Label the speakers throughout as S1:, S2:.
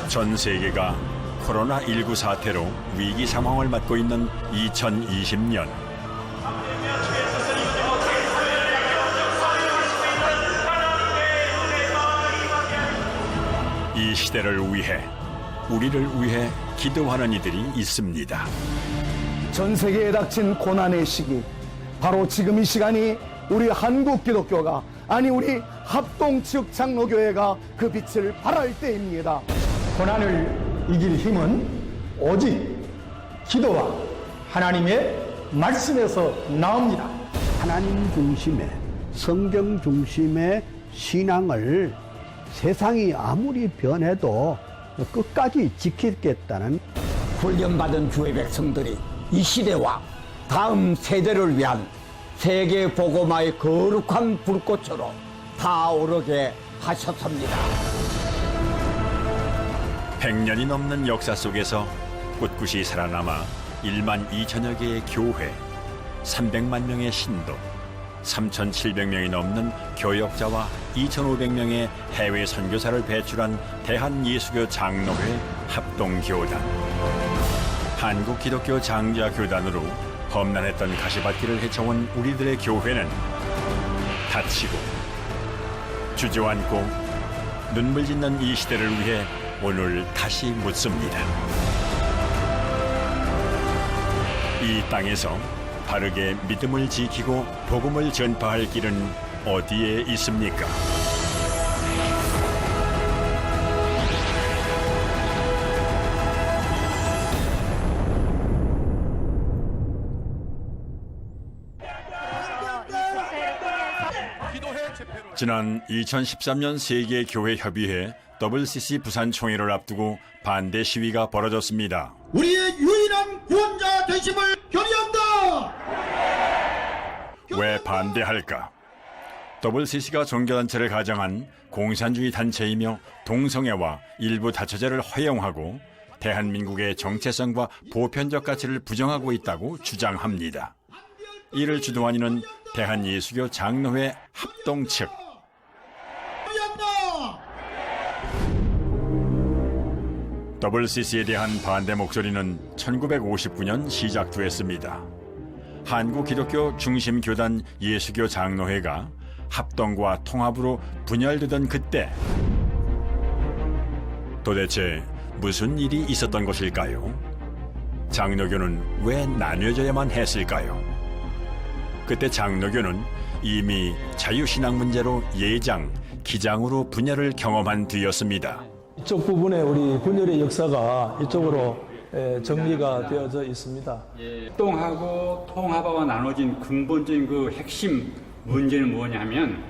S1: 전 세계가 코로나19 사태로 위기 상황을 맞고 있는 2020년. 이 시대를 위해, 우리를 위해 기도하는 이들이 있습니다.
S2: 전 세계에 닥친 고난의 시기, 바로 지금 이 시간이 우리 한국 기독교가, 아니 우리 합동측 장로교회가 그 빛을 발할 때입니다.
S3: 고난을 이길 힘은 오직 기도와 하나님의 말씀에서 나옵니다.
S4: 하나님 중심의, 성경 중심의 신앙을 세상이 아무리 변해도 끝까지 지키겠다는
S5: 훈련받은 주의 백성들이 이 시대와 다음 세대를 위한 세계 복음화의 거룩한 불꽃으로 타오르게 하셨습니다.
S1: 100년이 넘는 역사 속에서 꿋꿋이 살아남아 1만 2천여 개의 교회, 300만 명의 신도, 3,700명이 넘는 교역자와 2,500명의 해외 선교사를 배출한 대한예수교 장로회 합동교단. 한국기독교 장자교단으로 험난했던 가시밭길을 헤쳐온 우리들의 교회는 다치고 주저앉고 눈물 짓는 이 시대를 위해 오늘 다시 묻습니다. 이 땅에서 바르게 믿음을 지키고 복음을 전파할 길은 어디에 있습니까? 지난 2013년 세계교회협의회 WCC 부산총회를 앞두고 반대 시위가 벌어졌습니다.
S6: 우리의 유일한 구원자 되심을 결의한다.
S1: 왜 반대할까? WCC가 종교단체를 가정한 공산주의 단체이며 동성애와 일부 다처제를 허용하고 대한민국의 정체성과 보편적 가치를 부정하고 있다고 주장합니다. 이를 주도한 이는 대한예수교 장로회 합동 측. WCC에 대한 반대 목소리는 1959년 시작됐습니다. 한국기독교 중심교단 예수교 장로회가 합동과 통합으로 분열되던 그때 도대체 무슨 일이 있었던 것일까요? 장로교는 왜 나뉘어져야만 했을까요? 그때 장로교는 이미 자유신앙 문제로 예장, 기장으로 분열을 경험한 뒤였습니다.
S7: 이쪽 부분에 우리 분열의 역사가 이쪽으로 정리가 되어져 있습니다.
S8: 합동하고 통합하고 나눠진 근본적인 그 핵심 문제는 뭐냐면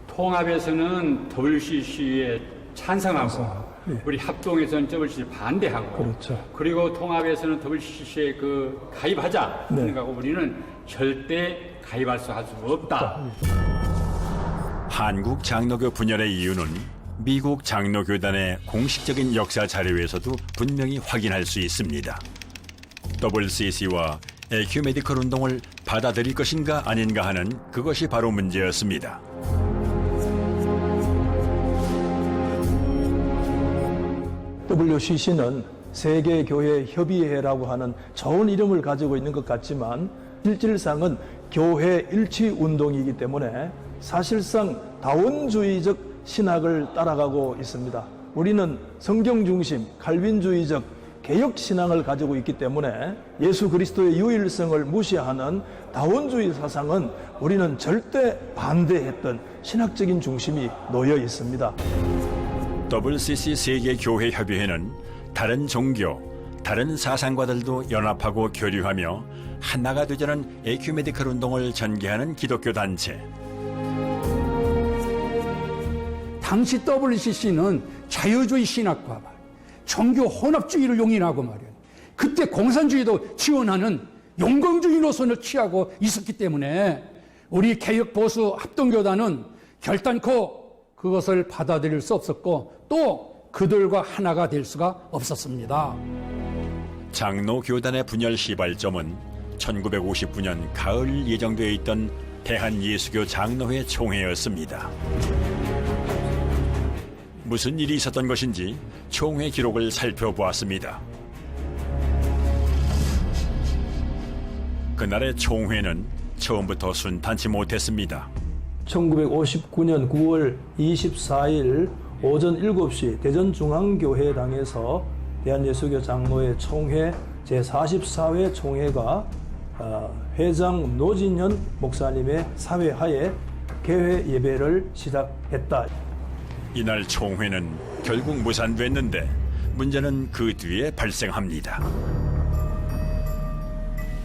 S8: 통합에서는 WCC에 찬성하고 우리 합동에서는 WCC 반대하고
S7: 그렇죠.
S8: 그리고 통합에서는 WCC에 그 가입하자 생각하고 우리는 절대 가입할 수 없다.
S1: 한국 장로교 분열의 이유는 미국 장로교단의 공식적인 역사 자료에서도 분명히 확인할 수 있습니다. WCC와 에큐메디컬 운동을 받아들일 것인가 아닌가 하는 그것이 바로 문제였습니다.
S7: WCC는 세계교회협의회라고 하는 좋은 이름을 가지고 있는 것 같지만 실질상은 교회 일치운동이기 때문에 사실상 다원주의적 신학을 따라가고 있습니다. 우리는 성경 중심, 칼빈주의적 개혁 신앙을 가지고 있기 때문에 예수 그리스도의 유일성을 무시하는 다원주의 사상은 우리는 절대 반대했던 신학적인 중심이 놓여 있습니다.
S1: WCC 세계교회협의회는 다른 종교, 다른 사상가들도 연합하고 교류하며 하나가 되자는 에큐메디컬 운동을 전개하는 기독교 단체.
S9: 당시 WCC는 자유주의 신학과 종교 혼합주의를 용인하고 말이에요. 그때 공산주의도 지원하는 용광주의 노선을 취하고 있었기 때문에 우리 개혁보수 합동교단은 결단코 그것을 받아들일 수 없었고 또 그들과 하나가 될 수가 없었습니다.
S1: 장로교단의 분열 시발점은 1959년 가을 예정되어 있던 대한예수교 장로회 총회였습니다. 무슨 일이 있었던 것인지 총회 기록을 살펴보았습니다. 그날의 총회는 처음부터 순탄치 못했습니다.
S7: 1959년 9월 24일 오전 7시 대전중앙교회당에서 대한예수교 장로회 총회 제44회 총회가 회장 노진현 목사님의 사회하에 개회 예배를 시작했다.
S1: 이날 총회는 결국 무산됐는데 문제는 그 뒤에 발생합니다.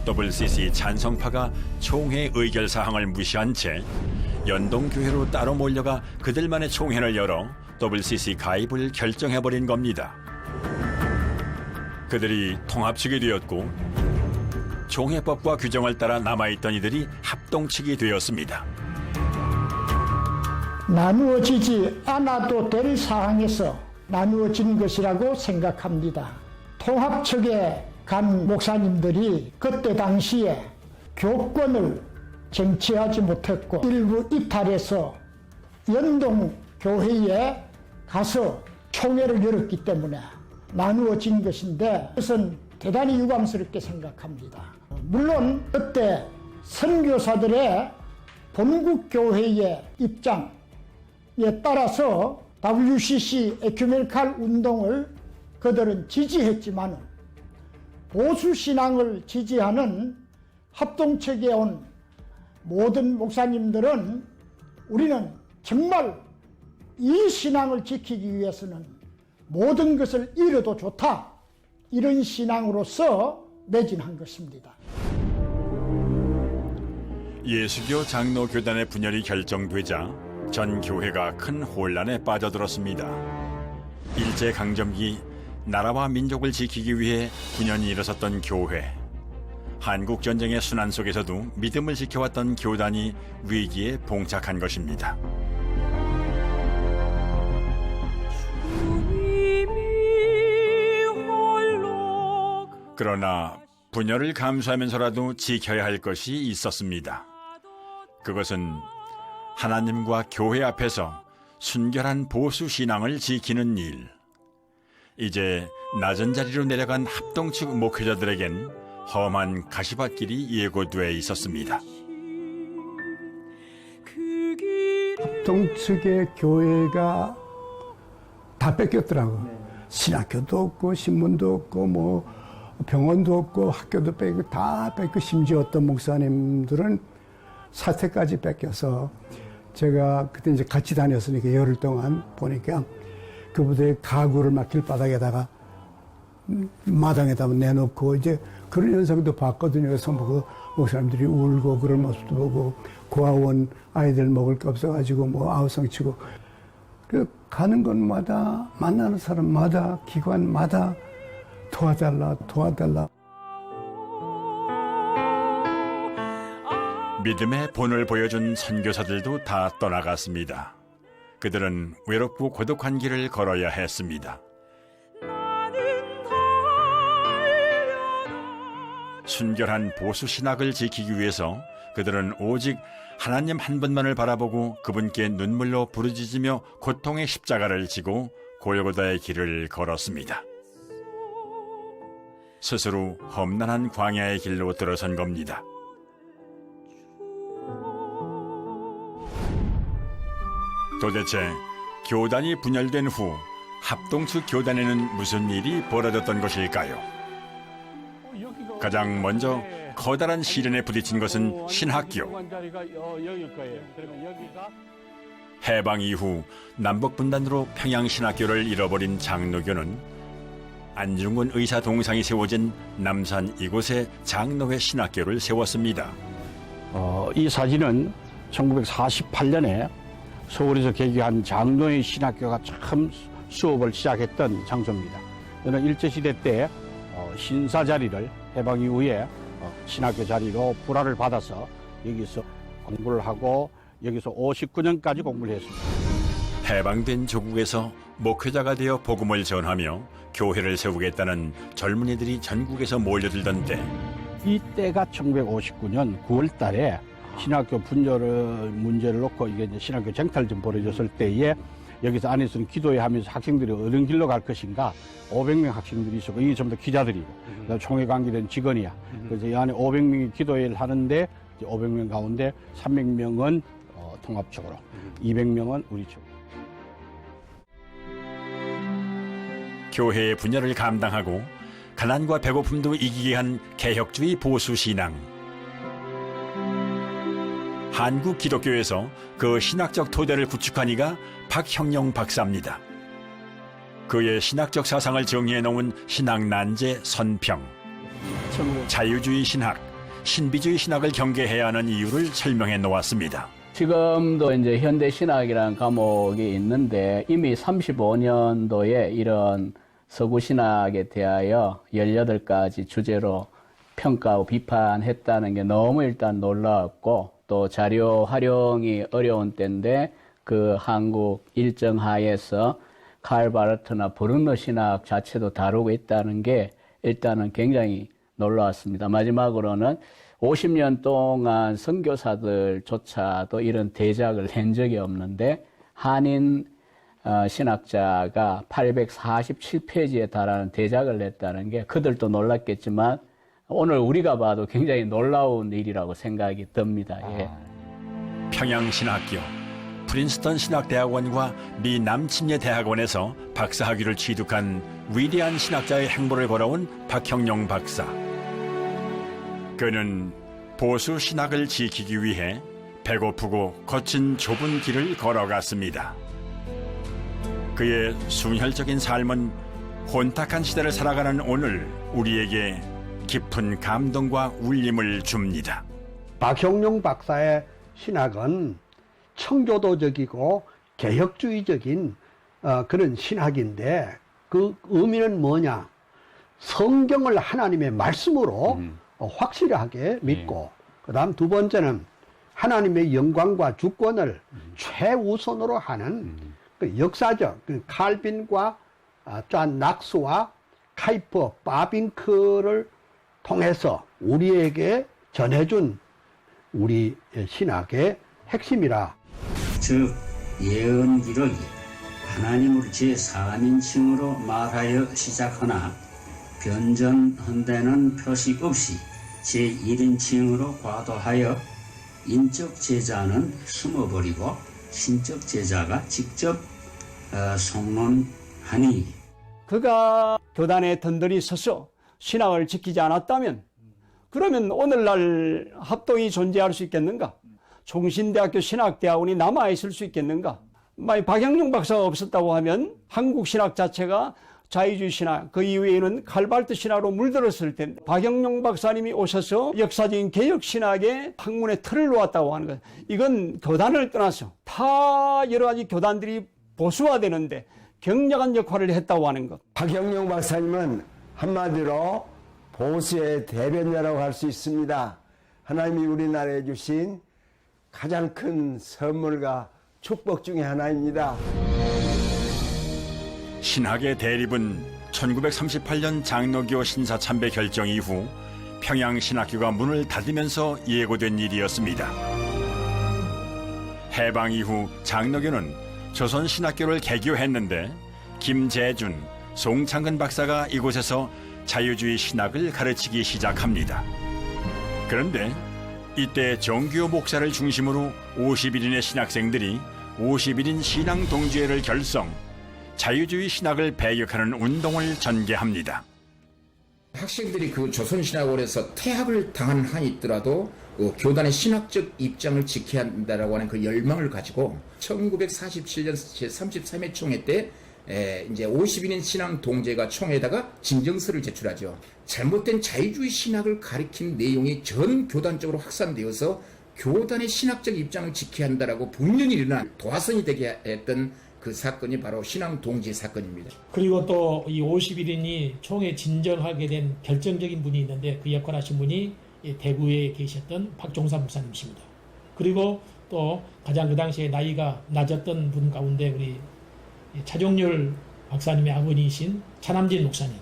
S1: WCC 찬성파가 총회 의결사항을 무시한 채 연동교회로 따로 몰려가 그들만의 총회를 열어 WCC 가입을 결정해버린 겁니다. 그들이 통합측이 되었고 총회법과 규정을 따라 남아있던 이들이 합동측이 되었습니다.
S10: 나누어지지 않아도 될 사항에서 나누어진 것이라고 생각합니다. 통합측에 간 목사님들이 그때 당시에 교권을 쟁취하지 못했고 일부 이탈해서 연동교회에 가서 총회를 열었기 때문에 나누어진 것인데 그것은 대단히 유감스럽게 생각합니다. 물론 그때 선교사들의 본국교회의 입장에 따라서 WCC 에큐메니칼 운동을 그들은 지지했지만 보수신앙을 지지하는 합동측에 온 모든 목사님들은 우리는 정말 이 신앙을 지키기 위해서는 모든 것을 잃어도 좋다, 이런 신앙으로서 매진한 것입니다.
S1: 예수교 장로교단의 분열이 결정되자 전 교회가 큰 혼란에 빠져들었습니다. 일제강점기 나라와 민족을 지키기 위해 분연이 일어섰던 교회. 한국전쟁의 순환 속에서도 믿음을 지켜왔던 교단이 위기에 봉착한 것입니다. 그러나 분열을 감수하면서라도 지켜야 할 것이 있었습니다. 그것은 하나님과 교회 앞에서 순결한 보수 신앙을 지키는 일. 이제 낮은 자리로 내려간 합동측 목회자들에겐 험한 가시밭길이 예고돼 있었습니다.
S4: 합동측의 교회가 다 뺏겼더라고. 신학교도 없고 신문도 없고 뭐 병원도 없고 학교도 뺏고 다 뺏고 심지어 어떤 목사님들은 사택까지 뺏겨서 제가 그때 이제 같이 다녔으니까 열흘 동안 보니까 그분들의 가구를 막 길바닥에다가 마당에다 내놓고 이제 그런 현상도 봤거든요. 그래서 뭐 그 목사님들이 울고 그런 모습도 보고 고아원 아이들 먹을 게 없어가지고 뭐 아우성 치고 그 가는 곳마다 만나는 사람마다 기관마다 도와달라 도와달라.
S1: 믿음의 본을 보여준 선교사들도 다 떠나갔습니다. 그들은 외롭고 고독한 길을 걸어야 했습니다. 순결한 보수 신학을 지키기 위해서 그들은 오직 하나님 한 분만을 바라보고 그분께 눈물로 부르짖으며 고통의 십자가를 지고 골고다의 길을 걸었습니다. 스스로 험난한 광야의 길로 들어선 겁니다. 도대체 교단이 분열된 후 합동측 교단에는 무슨 일이 벌어졌던 것일까요? 가장 먼저 커다란 시련에 부딪힌 것은 신학교. 해방 이후 남북 분단으로 평양신학교를 잃어버린 장로교는 안중근 의사 동상이 세워진 남산 이곳에 장로회 신학교를 세웠습니다.
S11: 이 사진은 1948년에 서울에서 개교한 장로회 신학교가 처음 수업을 시작했던 장소입니다. 저는 일제시대 때 신사 자리를 해방 이후에 신학교 자리로 불화를 받아서 여기서 공부를 하고 여기서 59년까지 공부를 했습니다.
S1: 해방된 조국에서 목회자가 되어 복음을 전하며 교회를 세우겠다는 젊은이들이 전국에서 몰려들던 때,
S11: 이때가 1959년 9월 달에 신학교 분열 문제를 놓고 이게 이제 신학교 쟁탈이 좀 벌어졌을 때에 여기서 안에서는 기도회 하면서 학생들이 어느 길로 갈 것인가 500명 학생들이 있었고 이게 전부 다 기자들이고 그다음에 총회 관계된 직원이야. 그래서 이 안에 500명이 기도회를 하는데 500명 가운데 300명은 통합적으로 200명은 우리 쪽.
S1: 교회의 분열을 감당하고 가난과 배고픔도 이기게 한 개혁주의 보수 신앙. 한국 기독교에서 그 신학적 토대를 구축한 이가 박형룡 박사입니다. 그의 신학적 사상을 정리해 놓은 신학 난제 선평. 자유주의 신학, 신비주의 신학을 경계해야 하는 이유를 설명해 놓았습니다.
S11: 지금도 이제 현대 신학이라는 과목이 있는데 이미 35년도에 이런 서구 신학에 대하여 18가지 주제로 평가하고 비판했다는 게 너무 일단 놀라웠고 또 자료 활용이 어려운 때인데 그 한국 일정 하에서 칼 바르트나 브루너 신학 자체도 다루고 있다는 게 일단은 굉장히 놀라웠습니다. 마지막으로는 50년 동안 선교사들조차도 이런 대작을 낸 적이 없는데 한인 신학자가 847페이지에 달하는 대작을 냈다는 게 그들도 놀랐겠지만 오늘 우리가 봐도 굉장히 놀라운 일이라고 생각이 듭니다. 예.
S1: 평양신학교, 프린스턴 신학대학원과 미 남침예대학원에서 박사학위를 취득한 위대한 신학자의 행보를 걸어온 박형룡 박사. 그는 보수 신학을 지키기 위해 배고프고 거친 좁은 길을 걸어갔습니다. 그의 순혈적인 삶은 혼탁한 시대를 살아가는 오늘 우리에게 깊은 감동과 울림을 줍니다.
S4: 박형룡 박사의 신학은 청교도적이고 개혁주의적인 그런 신학인데 그 의미는 뭐냐? 성경을 하나님의 말씀으로 확실하게 믿고 그다음 두 번째는 하나님의 영광과 주권을 최우선으로 하는 그 역사적 그 칼빈과 존 낙스와 카이퍼 바빙크를 통해서 우리에게 전해준 우리 신학의 핵심이라.
S12: 즉 예언 기록이 하나님을 제4인칭으로 말하여 시작하나 변전한 데는 표시 없이 제1인칭으로 과도하여 인적 제자는 숨어버리고 신적 제자가 직접 송론하니.
S5: 그가 교단에 든든히 서서 신학을 지키지 않았다면 그러면 오늘날 합동이 존재할 수 있겠는가? 총신대학교 신학대학원이 남아있을 수 있겠는가? 만약 박형룡 박사가 없었다고 하면 한국 신학 자체가 자유주의 신학, 그 이후에는 칼바르트 신학으로 물들었을 텐데 박형룡 박사님이 오셔서 역사적인 개혁 신학의 학문의 틀을 놓았다고 하는 것. 이건 교단을 떠나서 다 여러 가지 교단들이 보수화되는데 경력한 역할을 했다고 하는 것.
S13: 박형룡 박사님은 한마디로 보수의 대변자라고 할 수 있습니다. 하나님이 우리나라에 주신 가장 큰 선물과 축복 중에 하나입니다.
S1: 신학의 대립은 1938년 장로교 신사참배 결정 이후 평양신학교가 문을 닫으면서 예고된 일이었습니다. 해방 이후 장로교는 조선신학교를 개교했는데 김재준, 송창근 박사가 이곳에서 자유주의 신학을 가르치기 시작합니다. 그런데 이때 정규호 목사를 중심으로 51인의 신학생들이 51인 신앙동지회를 결성, 자유주의 신학을 배격하는 운동을 전개합니다.
S14: 학생들이 그 조선신학원에서 퇴학을 당한 한이 있더라도 교단의 신학적 입장을 지켜야 한다라고 하는 그 열망을 가지고 1947년 제33회 총회 때 이제 51인 신앙 동제가 총회에다가 진정서를 제출하죠. 잘못된 자유주의 신학을 가리킨 내용이 전 교단적으로 확산되어서 교단의 신학적 입장을 지켜야 한다라고 분명히 일어난 도화선이 되게 했던 그 사건이 바로 신앙 동지 사건입니다.
S15: 그리고 또 이 51인이 총회 진정하게 된 결정적인 분이 있는데 그 역할을 하신 분이 대구에 계셨던 박종삼 목사님이십니다. 그리고 또 가장 그 당시에 나이가 낮았던 분 가운데 우리 차종률 박사님의 아버님이신 차남진 목사님.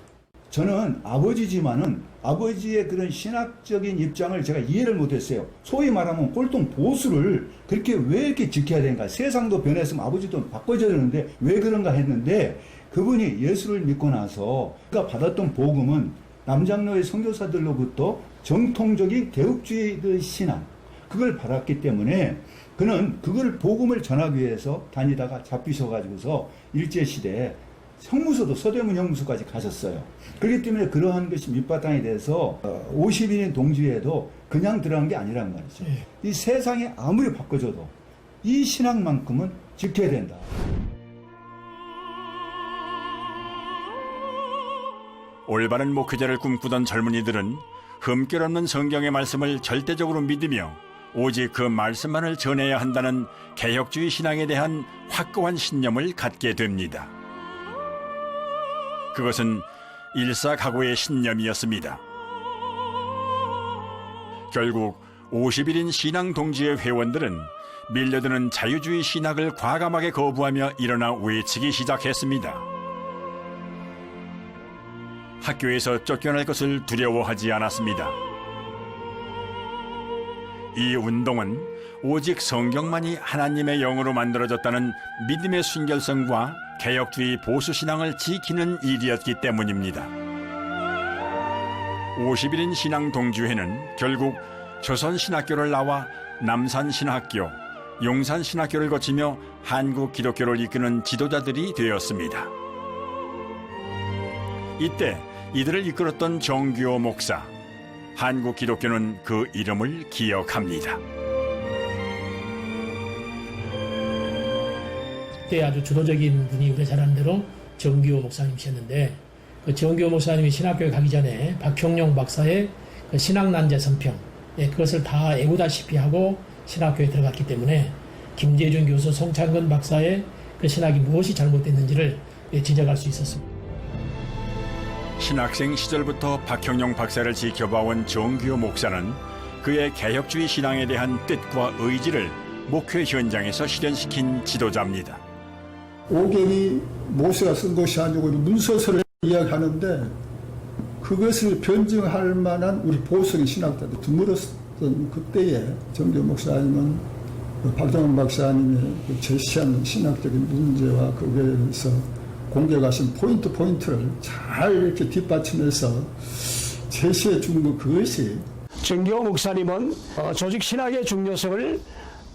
S16: 저는 아버지지만은 아버지의 그런 신학적인 입장을 제가 이해를 못했어요. 소위 말하면 꼴통 보수를 그렇게 왜 이렇게 지켜야 되는가? 세상도 변했으면 아버지도 바꿔줘야 되는데 왜 그런가 했는데 그분이 예수를 믿고 나서 그가 받았던 복음은 남장로의 선교사들로부터 정통적인 개혁주의 신앙 그걸 받았기 때문에 그는 그걸 복음을 전하기 위해서 다니다가 잡히셔가지고서 일제시대에 형무소도 서대문 형무소까지 가셨어요. 그렇기 때문에 그러한 것이 밑바탕이 돼서 50인인 동지회도 그냥 들어간 게 아니란 말이죠. 이 세상에 아무리 바꿔줘도 이 신앙만큼은 지켜야 된다.
S1: 올바른 목회자를 꿈꾸던 젊은이들은 흠결 없는 성경의 말씀을 절대적으로 믿으며 오직 그 말씀만을 전해야 한다는 개혁주의 신앙에 대한 확고한 신념을 갖게 됩니다. 그것은 일사각오의 신념이었습니다. 결국 50일인 신앙동지회 회원들은 밀려드는 자유주의 신학을 과감하게 거부하며 일어나 외치기 시작했습니다. 학교에서 쫓겨날 것을 두려워하지 않았습니다. 이 운동은 오직 성경만이 하나님의 영으로 만들어졌다는 믿음의 순결성과 개혁주의 보수신앙을 지키는 일이었기 때문입니다. 50일인 신앙동지회는 결국 조선신학교를 나와 남산신학교, 용산신학교를 거치며 한국 기독교를 이끄는 지도자들이 되었습니다. 이때 이들을 이끌었던 정규호 목사, 한국 기독교는 그 이름을 기억합니다.
S15: 그때 아주 주도적인 분이 우리가 잘 아는 대로 정규호 목사님이셨는데 그 정규호 목사님이 신학교에 가기 전에 박형룡 박사의 그 신학난제 선평 그것을 다 애고다시피 하고 신학교에 들어갔기 때문에 김재준 교수, 송창근 박사의 그 신학이 무엇이 잘못됐는지를 지적할 수 있었습니다.
S1: 신학생 시절부터 박형룡 박사를 지켜봐온 정규호 목사는 그의 개혁주의 신앙에 대한 뜻과 의지를 목회 현장에서 실현시킨 지도자입니다.
S3: 오경이 모세가 쓴 것이 아니고 문서서를 이야기하는데 그것을 변증할 만한 우리 보수적인 신학자들 드물었던 그때에 정규호 목사님은 박정원 박사님의 제시한 신학적인 문제와 그거에 대해서 공격하신 포인트를 잘 이렇게 뒷받침해서 제시해 준 그것이
S5: 정규호 목사님은 조직 신학의 중요성을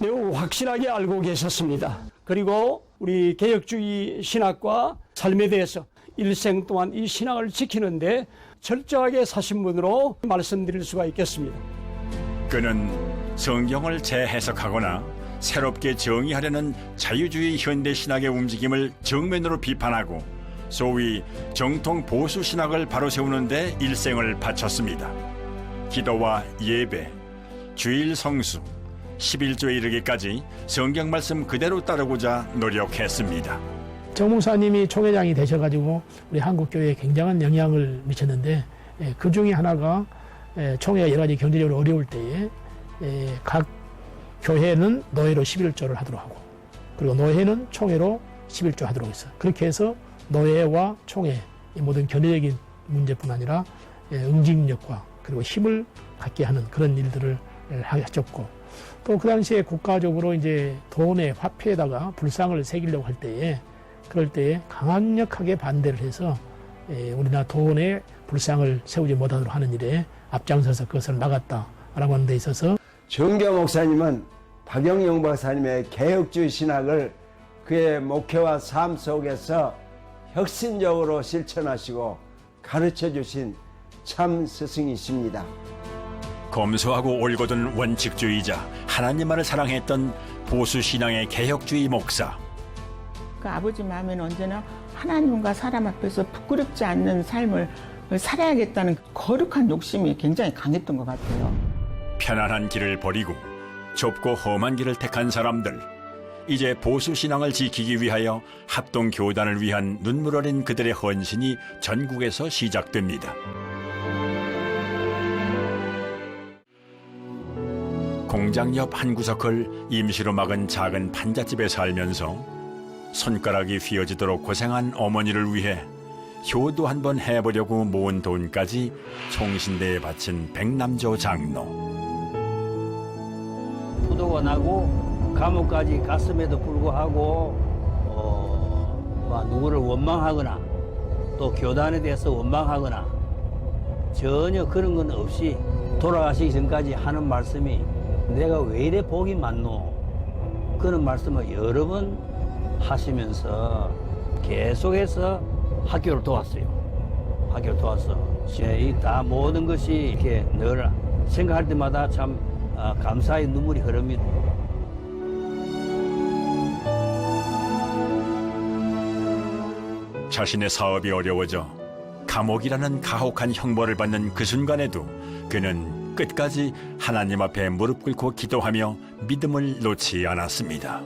S5: 매우 확실하게 알고 계셨습니다. 그리고 우리 개혁주의 신학과 삶에 대해서 일생 동안 이 신앙을 지키는데 철저하게 사신 분으로 말씀드릴 수가 있겠습니다.
S1: 그는 성경을 재해석하거나 새롭게 정의하려는 자유주의 현대 신학의 움직임을 정면으로 비판하고 소위 정통 보수 신학을 바로 세우는 데 일생을 바쳤습니다. 기도와 예배, 주일 성수, 11조에 이르기까지 성경 말씀 그대로 따르고자 노력했습니다.
S15: 정 목사님이 총회장이 되셔가지고 우리 한국교회에 굉장한 영향을 미쳤는데 그 중에 하나가 총회가 여러 가지 경제적으로 어려울 때에 각 교회는 노회로 11조를 하도록 하고 그리고 노회는 총회로 11조 하도록 했어요. 그렇게 해서 노회와 총회 이 모든 견해적인 문제뿐 아니라 응징력과 그리고 힘을 갖게 하는 그런 일들을 하셨고 또 그 당시에 국가적으로 이제 돈의 화폐에다가 불상을 새기려고 할 때에 그럴 때에 강력하게 반대를 해서 우리나라 돈의 불상을 세우지 못하도록 하는 일에 앞장서서 그것을 막았다라고 하는 데 있어서
S13: 정규호 목사님은 박영용 박사님의 개혁주의 신학을 그의 목회와 삶 속에서 혁신적으로 실천하시고 가르쳐 주신 참 스승이십니다.
S1: 검소하고 올곧은 원칙주의자, 하나님만을 사랑했던 보수신앙의 개혁주의 목사.
S17: 그 아버지 마음에는 언제나 하나님과 사람 앞에서 부끄럽지 않는 삶을 살아야겠다는 거룩한 욕심이 굉장히 강했던 것 같아요.
S1: 편안한 길을 버리고 좁고 험한 길을 택한 사람들. 이제 보수신앙을 지키기 위하여 합동교단을 위한 눈물 어린 그들의 헌신이 전국에서 시작됩니다. 공장 옆 한 구석을 임시로 막은 작은 판잣집에 살면서 손가락이 휘어지도록 고생한 어머니를 위해 효도 한번 해보려고 모은 돈까지 총신대에 바친 백남조 장로.
S18: 부도가 나고 감옥까지 갔음에도 불구하고 누구를 원망하거나 또 교단에 대해서 원망하거나 전혀 그런 건 없이 돌아가시기 전까지 하는 말씀이 내가 왜 이래 복이 많노? 그런 말씀을 여러 번 하시면서 계속해서 학교를 도왔어요. 학교를 도왔어. 이 다 모든 것이 이렇게 늘 생각할 때마다 참 감사의 눈물이 흐릅니다.
S1: 자신의 사업이 어려워져 감옥이라는 가혹한 형벌을 받는 그 순간에도 그는 끝까지 하나님 앞에 무릎 꿇고 기도하며 믿음을 놓지 않았습니다.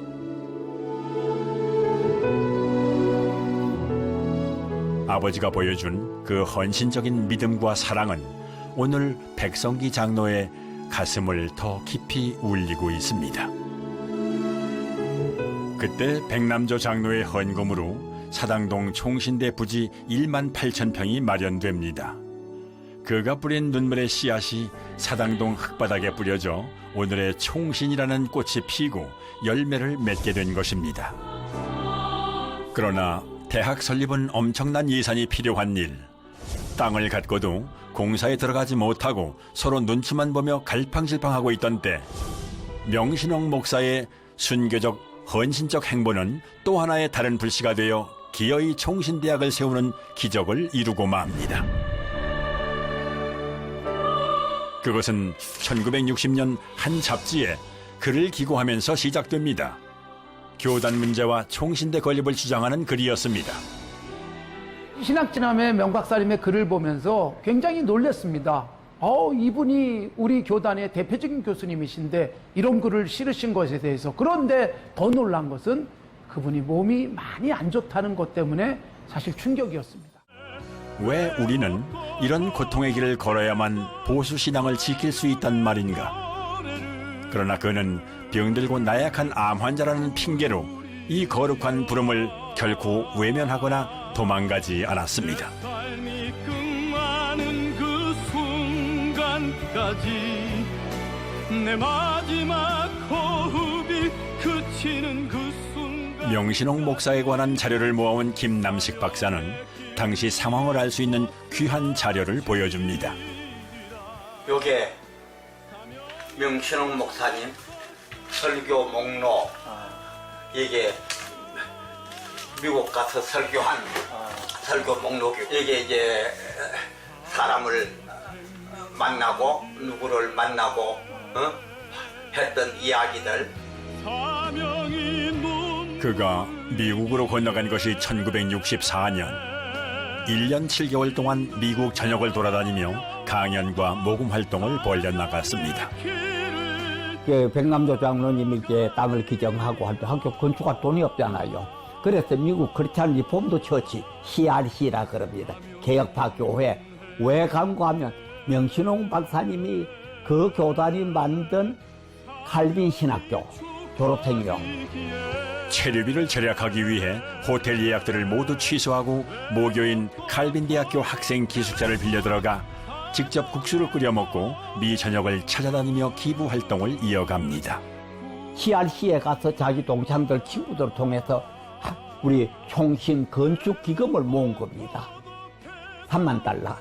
S1: 아버지가 보여준 그 헌신적인 믿음과 사랑은 오늘 백성기 장로의 가슴을 더 깊이 울리고 있습니다. 그때 백남조 장로의 헌금으로 사당동 총신대 부지 1만 8천 평이 마련됩니다. 그가 뿌린 눈물의 씨앗이 사당동 흙바닥에 뿌려져 오늘의 총신이라는 꽃이 피고 열매를 맺게 된 것입니다. 그러나 대학 설립은 엄청난 예산이 필요한 일. 땅을 갖고도 공사에 들어가지 못하고 서로 눈치만 보며 갈팡질팡하고 있던 때 명신홍 목사의 순교적 헌신적 행보는 또 하나의 다른 불씨가 되어 기어이 총신대학을 세우는 기적을 이루고 맙니다. 그것은 1960년 한 잡지에 글을 기고하면서 시작됩니다. 교단 문제와 총신대 건립을 주장하는 글이었습니다.
S9: 신학진함의 명박사님의 글을 보면서 굉장히 놀랐습니다. 이분이 우리 교단의 대표적인 교수님이신데 이런 글을 실으신 것에 대해서. 그런데 더 놀란 것은 그분이 몸이 많이 안 좋다는 것 때문에 사실 충격이었습니다.
S1: 왜 우리는 이런 고통의 길을 걸어야만 보수신앙을 지킬 수 있단 말인가? 그러나 그는 병들고 나약한 암 환자라는 핑계로 이 거룩한 부름을 결코 외면하거나 도망가지 않았습니다.
S19: 그 순간까지 내 마지막 호흡이 그치는 그 순간.
S1: 명신홍 목사에 관한 자료를 모아온 김남식 박사는 당시 상황을 알 수 있는 귀한 자료를 보여줍니다.
S20: 요게 명신홍 목사님 설교 목록, 이게 미국 가서 설교한 설교 목록이고, 이게 이제 사람을 만나고 누구를 만나고 했던 이야기들.
S1: 그가 미국으로 건너간 것이 1964년. 1년 7개월 동안 미국 전역을 돌아다니며 강연과 모금 활동을 벌여나갔습니다.
S21: 백남조 장로님이 이제 땅을 기증하고 할 때 학교 건축할 돈이 없잖아요. 그래서 미국 크리스찬 리폼드 처치, CRC라 그럽니다. 개혁파 교회. 왜 간고 하면 명신홍 박사님이 그 교단이 만든 칼빈 신학교 졸업생이요.
S1: 체류비를 절약하기 위해 호텔 예약들을 모두 취소하고 모교인 칼빈 대학교 학생 기숙사를 빌려 들어가 직접 국수를 끓여 먹고 미 전역을 찾아다니며 기부 활동을 이어갑니다.
S21: CRC에 가서 자기 동창들 친구들을 통해서 우리 총신 건축 기금을 모은 겁니다. 3만 달러.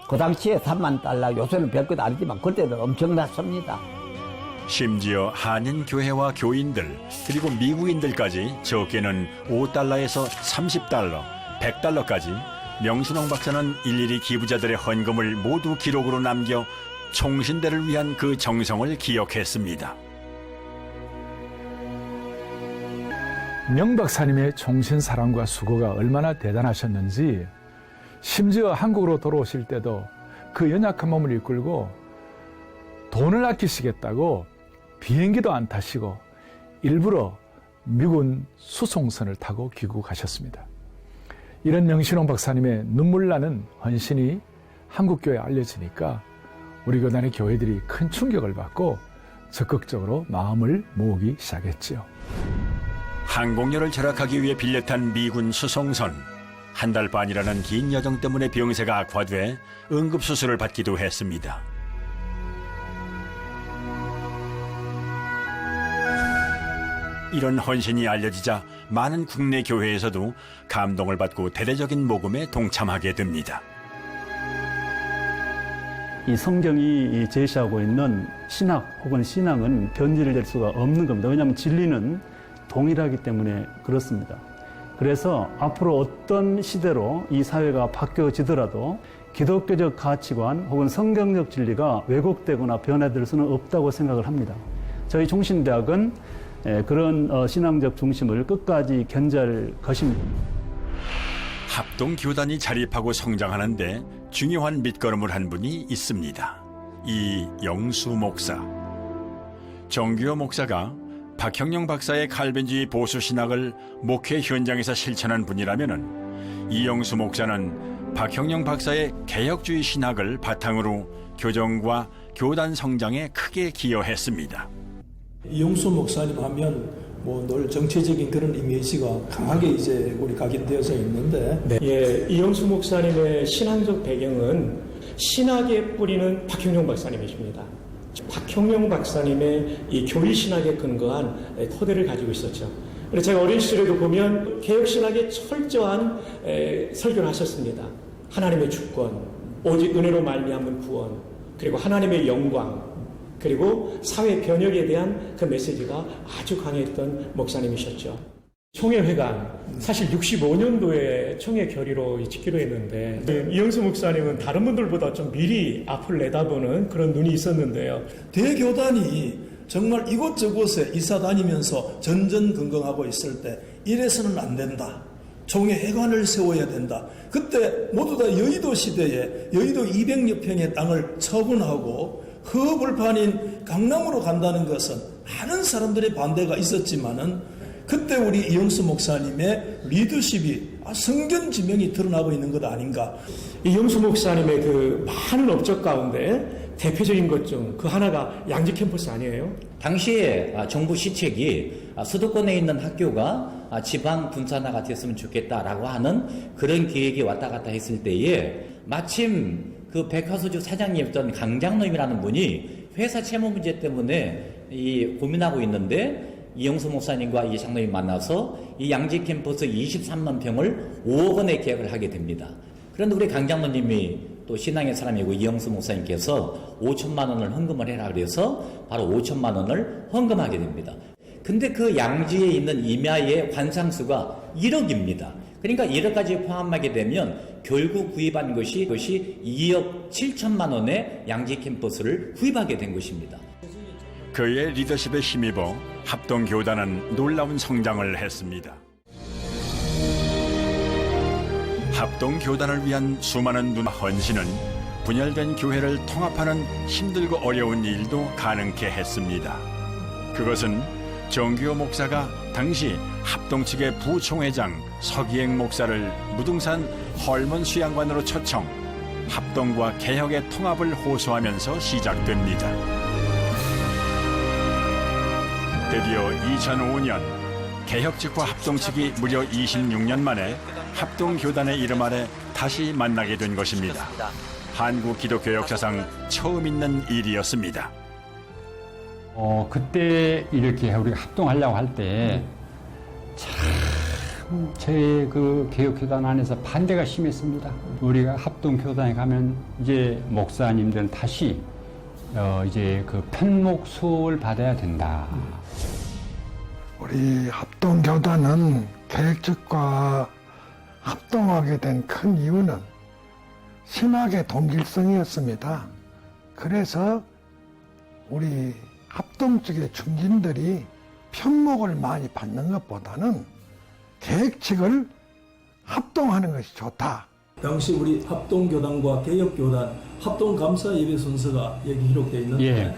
S21: 그 당시에 3만 달러, 요새는 별것 아니지만 그때는 엄청났습니다.
S1: 심지어 한인교회와 교인들 그리고 미국인들까지 적게는 5달러에서 30달러, 100달러까지 명신홍 박사는 일일이 기부자들의 헌금을 모두 기록으로 남겨 총신대를 위한 그 정성을 기억했습니다.
S22: 명 박사님의 총신 사랑과 수고가 얼마나 대단하셨는지, 심지어 한국으로 돌아오실 때도 그 연약한 몸을 이끌고 돈을 아끼시겠다고 비행기도 안 타시고 일부러 미군 수송선을 타고 귀국하셨습니다. 이런 명신홍 박사님의 눈물 나는 헌신이 한국교회에 알려지니까 우리 교단의 교회들이 큰 충격을 받고 적극적으로 마음을 모으기 시작했지요.
S1: 항공료를 절약하기 위해 빌려 탄 미군 수송선. 한 달 반이라는 긴 여정 때문에 병세가 악화돼 응급수술을 받기도 했습니다. 이런 헌신이 알려지자 많은 국내 교회에서도 감동을 받고 대대적인 모금에 동참하게 됩니다.
S2: 이 성경이 제시하고 있는 신학 혹은 신앙은 변질될 수가 없는 겁니다. 왜냐하면 진리는 동일하기 때문에 그렇습니다. 그래서 앞으로 어떤 시대로 이 사회가 바뀌어지더라도 기독교적 가치관 혹은 성경적 진리가 왜곡되거나 변화될 수는 없다고 생각을 합니다. 저희 종신대학은 그런 신앙적 중심을 끝까지 견지할 것입니다.
S1: 합동교단이 자립하고 성장하는데 중요한 밑거름을 한 분이 있습니다. 이영수 목사. 정규호 목사가 박형영 박사의 칼빈주의 보수신학을 목회 현장에서 실천한 분이라면 이영수 목사는 박형영 박사의 개혁주의 신학을 바탕으로 교정과 교단 성장에 크게 기여했습니다.
S7: 이영수 목사님 하면 뭐 늘 정치적인 그런 이미지가 강하게 이제 우리 각인되어져 있는데,
S6: 이영수 목사님의 신앙적 배경은 신학의 뿌리는 박형영 박사님이십니다. 박형영 박사님의 이 교리 신학에 근거한 토대를 가지고 있었죠. 그래서 제가 어린 시절에도 보면 개혁 신학에 철저한 설교를 하셨습니다. 하나님의 주권, 오직 은혜로 말미암은 구원, 그리고 하나님의 영광, 그리고 사회 변혁에 대한 그 메시지가 아주 강했던 목사님이셨죠. 총회회관, 사실 65년도에 총회 결의로 짓기로 했는데 이영수 목사님은 다른 분들보다 좀 미리 앞을 내다보는 그런 눈이 있었는데요.
S7: 대교단이 정말 이곳저곳에 이사 다니면서 전전긍긍하고 있을 때 이래서는 안 된다. 총회 회관을 세워야 된다. 그때 모두 다 여의도 시대에 여의도 200여 평의 땅을 처분하고 허벌판인 강남으로 간다는 것은 많은 사람들의 반대가 있었지만은 그때 우리 이영수 목사님의 리더십이 성견지명이 드러나고 있는 것 아닌가.
S6: 이영수 목사님의 그 많은 업적 가운데 대표적인 것 중 그 하나가 양지 캠퍼스 아니에요?
S23: 당시에 정부 시책이 수도권에 있는 학교가 지방 분산화가 됐으면 좋겠다라고 하는 그런 계획이 왔다 갔다 했을 때에 마침 그 백화소주 사장님이었던 강장로님이라는 분이 회사 채무 문제 때문에 고민하고 있는데 이영수 목사님과 이 장로님 만나서 이 양지 캠퍼스 23만 평을 5억 원에 계약을 하게 됩니다. 그런데 우리 강장로님이 또 신앙의 사람이고 이영수 목사님께서 5천만 원을 헌금을 해라 그래서 바로 5천만 원을 헌금하게 됩니다. 근데 그 양지에 있는 임야의 관상수가 1억입니다. 그러니까 1억까지 포함하게 되면 결국 구입한 것이 2억 7천만 원의 양지 캠퍼스를 구입하게 된 것입니다.
S1: 그의 리더십에 힘입어 합동교단은 놀라운 성장을 했습니다. 합동교단을 위한 수많은 눈 헌신은 분열된 교회를 통합하는 힘들고 어려운 일도 가능케 했습니다. 그것은 정규호 목사가 당시 합동 측의 부총회장 서기행 목사를 무등산 헐먼 수양관으로 초청, 합동과 개혁의 통합을 호소하면서 시작됩니다. 드디어 2005년 개혁 측과 합동 측이 무려 26년 만에 합동교단의 이름 아래 다시 만나게 된 것입니다. 한국 기독교 역사상 처음 있는 일이었습니다.
S8: 그때 이렇게 우리가 합동하려고 할 때 참 제 그 개혁교단 안에서 반대가 심했습니다. 우리가 합동교단에 가면 이제 목사님들은 다시 이제 그 편목수를 받아야 된다.
S4: 우리 합동교단은 개혁 측과 합동하게 된 큰 이유는 신학의 동질성이었습니다. 그래서 우리 합동 측의 중진들이 편목을 많이 받는 것보다는 개혁 측을 합동하는 것이 좋다.
S7: 당시 우리 합동교단과 개혁교단 합동감사 예배 순서가 여기 기록되어 있는데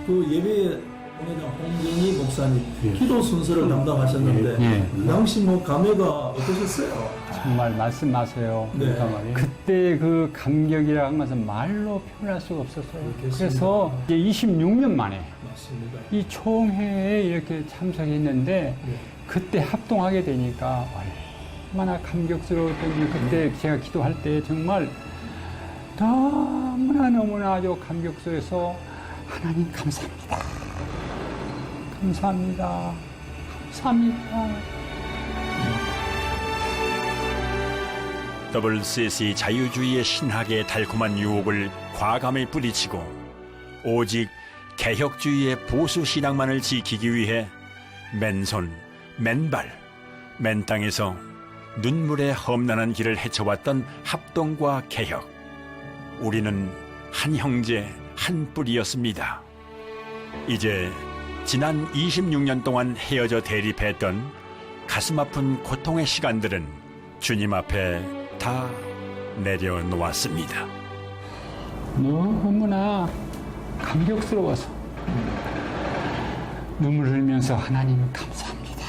S7: 그 예배에 본회장 홍정희 목사님 기도 순서를 담당하셨는데 그 당시 뭐 감회가 어떠셨어요?
S8: 정말 말씀하세요.
S7: 네.
S8: 그때 그 감격이라는 것은 말로 표현할 수가 없었어요. 그래서 이제 26년 만에
S7: 맞습니다.
S8: 이 총회에 이렇게 참석했는데 그때 합동하게 되니까 얼마나 감격스러웠던지 그때 제가 기도할 때 정말 너무나 아주 감격스러워서 하나님 감사합니다. 감사합니다. 감사합니다.
S1: WCC 자유주의의 신학의 달콤한 유혹을 과감히 뿌리치고 오직 개혁주의의 보수 신앙만을 지키기 위해 맨손, 맨발, 맨 땅에서 눈물의 험난한 길을 헤쳐왔던 합동과 개혁. 우리는 한 형제, 한 뿌리였습니다. 이제 지난 26년 동안 헤어져 대립했던 가슴 아픈 고통의 시간들은 주님 앞에 다 내려놓았습니다.
S8: 너무나 감격스러워서 눈물 흘리면서 하나님 감사합니다.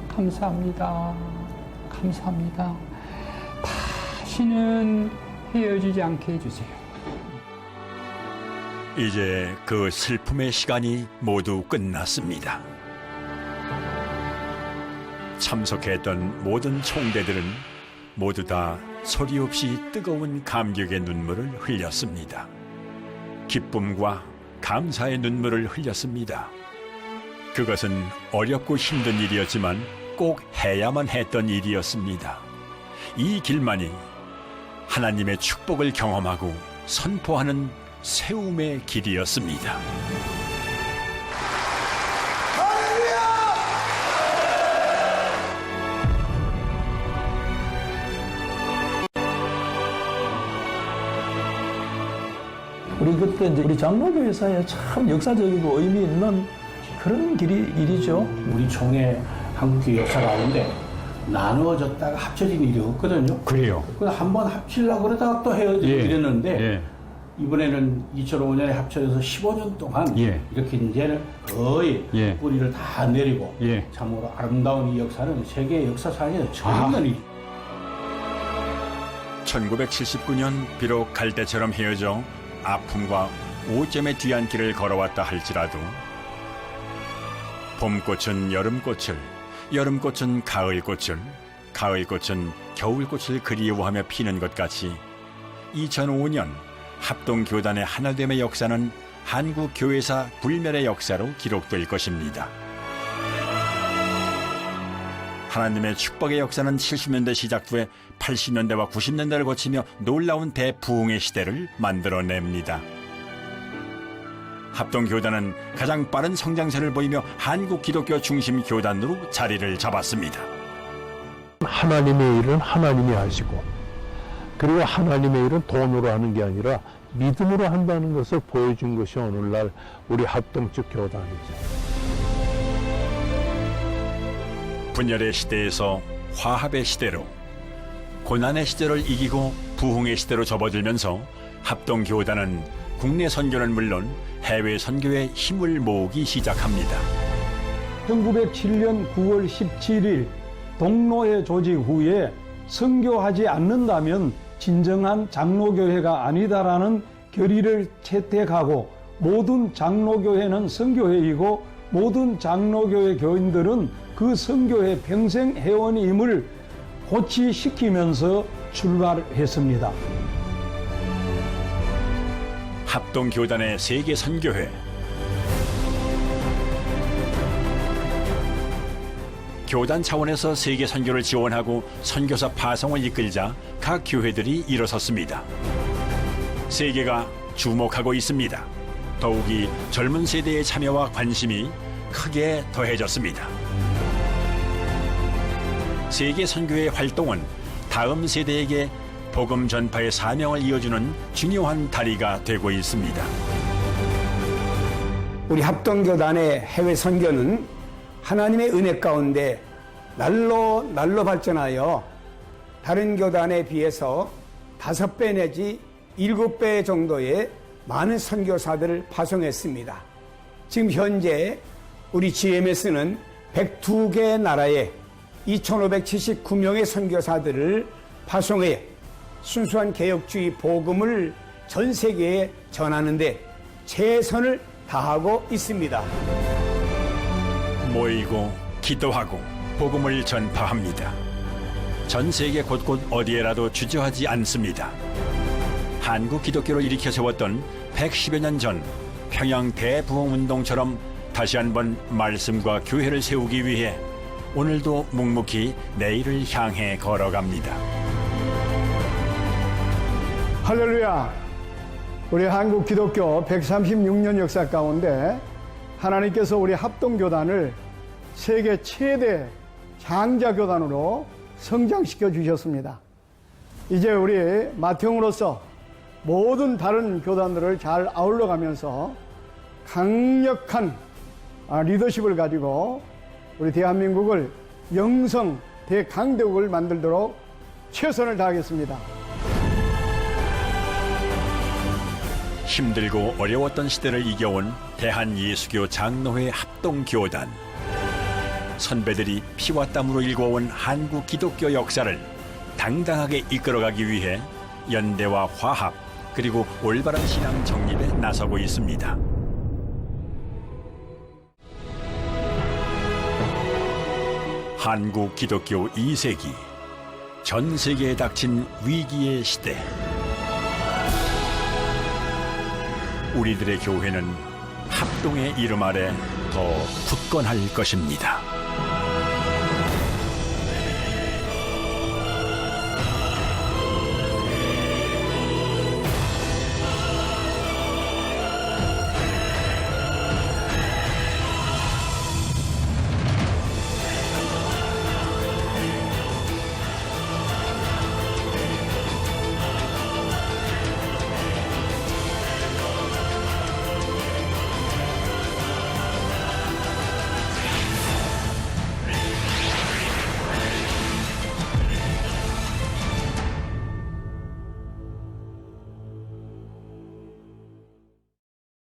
S8: 감사합니다. 감사합니다. 다시는 헤어지지 않게 해주세요.
S1: 이제 그 슬픔의 시간이 모두 끝났습니다. 참석했던 모든 총대들은 모두 다 소리 없이 뜨거운 감격의 눈물을 흘렸습니다. 기쁨과 감사의 눈물을 흘렸습니다. 그것은 어렵고 힘든 일이었지만 꼭 해야만 했던 일이었습니다. 이 길만이 하나님의 축복을 경험하고 선포하는 세움의 길이었습니다.
S7: 우리 그때 이제 우리 장로교회사에 참 역사적이고 의미 있는 그런 일이죠.
S10: 우리 총회 한국교회 역사 가운데 나누어졌다가 합쳐진 일이 없거든요.
S8: 그래요.
S10: 한번 합치려고 그러다가 또 헤어지고 이랬는데 이번에는 2005년에 합쳐져서 15년 동안 이렇게 이제는 거의 뿌리를 다 내리고 참으로 아름다운 이 역사는 세계 역사상에 처음 있는 일.
S1: 1979년 비록 갈대처럼 헤어져 아픔과 오점의 뒤안길을 걸어왔다 할지라도 봄꽃은 여름꽃을, 여름꽃은 가을꽃을, 가을꽃은 겨울꽃을 그리워하며 피는 것 같이 2005년 합동교단의 하나됨의 역사는 한국교회사 불멸의 역사로 기록될 것입니다. 하나님의 축복의 역사는 70년대 시작후에 80년대와 90년대를 거치며 놀라운 대부흥의 시대를 만들어냅니다. 합동교단은 가장 빠른 성장세를 보이며 한국 기독교 중심 교단으로 자리를 잡았습니다.
S11: 하나님의 일은 하나님이 하시고 그리고 하나님의 일은 돈으로 하는 게 아니라 믿음으로 한다는 것을 보여준 것이 오늘날 우리 합동적 교단이죠.
S1: 분열의 시대에서 화합의 시대로, 고난의 시대를 이기고 부흥의 시대로 접어들면서 합동교단은 국내 선교는 물론 해외 선교에 힘을 모으기 시작합니다.
S5: 1907년 9월 17일 동로회 조직 후에 선교하지 않는다면 진정한 장로교회가 아니다라는 결의를 채택하고 모든 장로교회는 선교회이고 모든 장로교회 교인들은 그 선교회 평생 회원임을 고취시키면서 출발했습니다.
S1: 합동교단의 세계 선교회, 교단 차원에서 세계 선교를 지원하고 선교사 파송을 이끌자 각 교회들이 일어섰습니다. 세계가 주목하고 있습니다. 더욱이 젊은 세대의 참여와 관심이 크게 더해졌습니다. 세계 선교의 활동은 다음 세대에게 복음 전파의 사명을 이어주는 중요한 다리가 되고 있습니다.
S12: 우리 합동교단의 해외 선교는 하나님의 은혜 가운데 날로 발전하여 다른 교단에 비해서 5배 내지 7배 정도의 많은 선교사들을 파송했습니다. 지금 현재 우리 GMS는 102개 나라에 2,579명의 선교사들을 파송해 순수한 개혁주의 복음을 전 세계에 전하는 데 최선을 다하고 있습니다.
S1: 모이고 기도하고 복음을 전파합니다. 전 세계 곳곳 어디에라도 주저하지 않습니다. 한국 기독교를 일으켜 세웠던 110여 년 전 평양 대부흥운동처럼 다시 한번 말씀과 교회를 세우기 위해 오늘도 묵묵히 내일을 향해 걸어갑니다.
S4: 할렐루야! 우리 한국 기독교 136년 역사 가운데 하나님께서 우리 합동교단을 세계 최대 장자교단으로 성장시켜 주셨습니다. 이제 우리 맏형으로서 모든 다른 교단들을 잘 아울러가면서 강력한 리더십을 가지고 우리 대한민국을 영성 대강대국을 만들도록 최선을 다하겠습니다.
S1: 힘들고 어려웠던 시대를 이겨온 대한예수교 장로회 합동교단. 선배들이 피와 땀으로 일궈온 한국 기독교 역사를 당당하게 이끌어가기 위해 연대와 화합 그리고 올바른 신앙 정립에 나서고 있습니다. 한국 기독교 2세기, 전 세계에 닥친 위기의 시대. 우리들의 교회는 합동의 이름 아래 더 굳건할 것입니다.